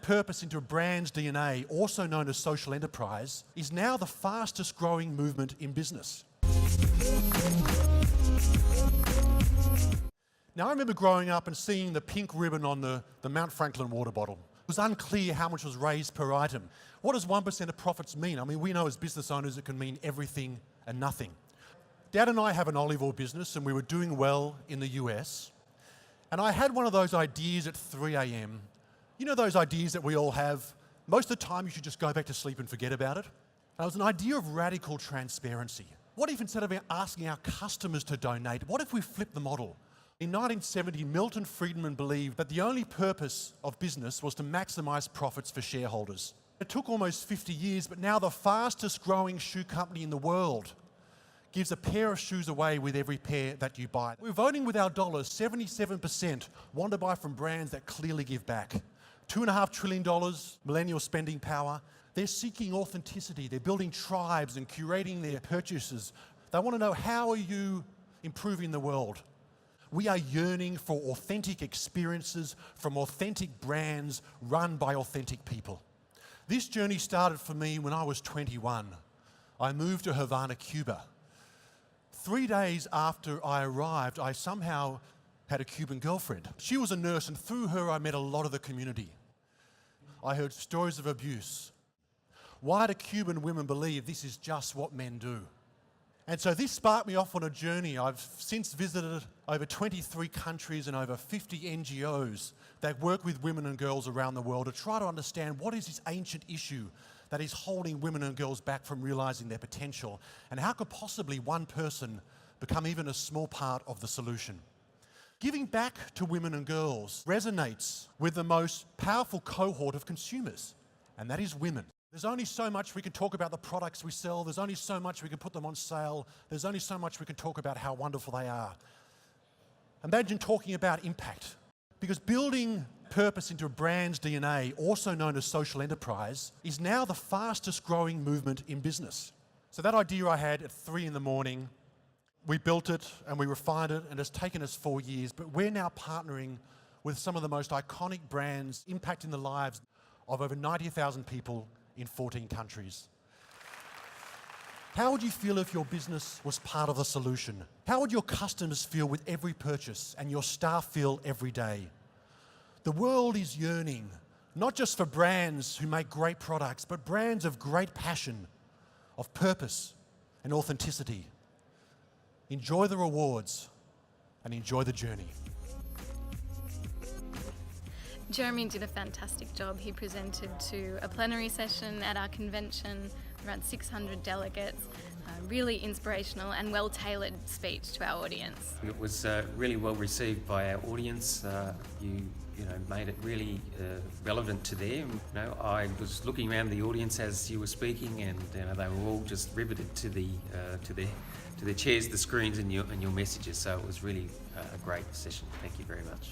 purpose into a brand's DNA, also known as social enterprise, is now the fastest growing movement in business. Now, I remember growing up and seeing the pink ribbon on the Mount Franklin water bottle. It was unclear how much was raised per item. What does 1% of profits mean? I mean, we know as business owners it can mean everything and nothing. Dad and I have an olive oil business and we were doing well in the US. And I had one of those ideas at 3 a.m. You know those ideas that we all have? Most of the time you should just go back to sleep and forget about it. And it was an idea of radical transparency. What if instead of asking our customers to donate, what if we flip the model? In 1970, Milton Friedman believed that the only purpose of business was to maximize profits for shareholders. It took almost 50 years, but now the fastest growing shoe company in the world gives a pair of shoes away with every pair that you buy. We're voting with our dollars. 77% want to buy from brands that clearly give back. $2.5 trillion millennial spending power. They're seeking authenticity. They're building tribes and curating their purchases. They want to know, how are you improving the world? We are yearning for authentic experiences from authentic brands run by authentic people. This journey started for me when I was 21. I moved to Havana, Cuba. 3 days after I arrived, I somehow had a Cuban girlfriend. She was a nurse, and through her I met a lot of the community. I heard stories of abuse. Why do Cuban women believe this is just what men do? And so this sparked me off on a journey. I've since visited over 23 countries and over 50 NGOs that work with women and girls around the world to try to understand what is this ancient issue that is holding women and girls back from realizing their potential, and how could possibly one person become even a small part of the solution. Giving back to women and girls resonates with the most powerful cohort of consumers, and that is women. There's only so much we can talk about the products we sell. There's only so much we can put them on sale. There's only so much we can talk about how wonderful they are. Imagine talking about impact. Because building purpose into a brand's DNA, also known as social enterprise, is now the fastest growing movement in business. So that idea I had at 3 in the morning, we built it and we refined it, and it's taken us 4 years, but we're now partnering with some of the most iconic brands impacting the lives of over 90,000 people in 14 countries. How would you feel if your business was part of the solution? How would your customers feel with every purchase, and your staff feel every day? The world is yearning, not just for brands who make great products, but brands of great passion, of purpose and authenticity. Enjoy the rewards and enjoy the journey. Jeremy did a fantastic job. He presented to a plenary session at our convention, around 600 delegates. Really inspirational and well-tailored speech to our audience. It was really well received by our audience. You know, made it really relevant to them. You know, I was looking around the audience as you were speaking, and they were all just riveted to their chairs, the screens, and your messages. So it was really a great session. Thank you very much.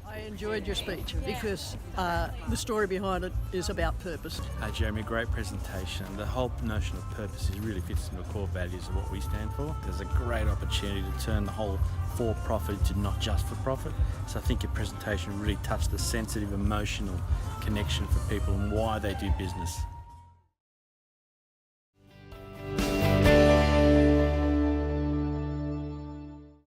I enjoyed your speech because the story behind it is about purpose. Jeremy, great presentation. The whole notion of purpose really fits into the core values of what we stand for. There's a great opportunity to turn the whole for-profit to not just for profit. So I think your presentation really touched the sensitive, emotional connection for people and why they do business.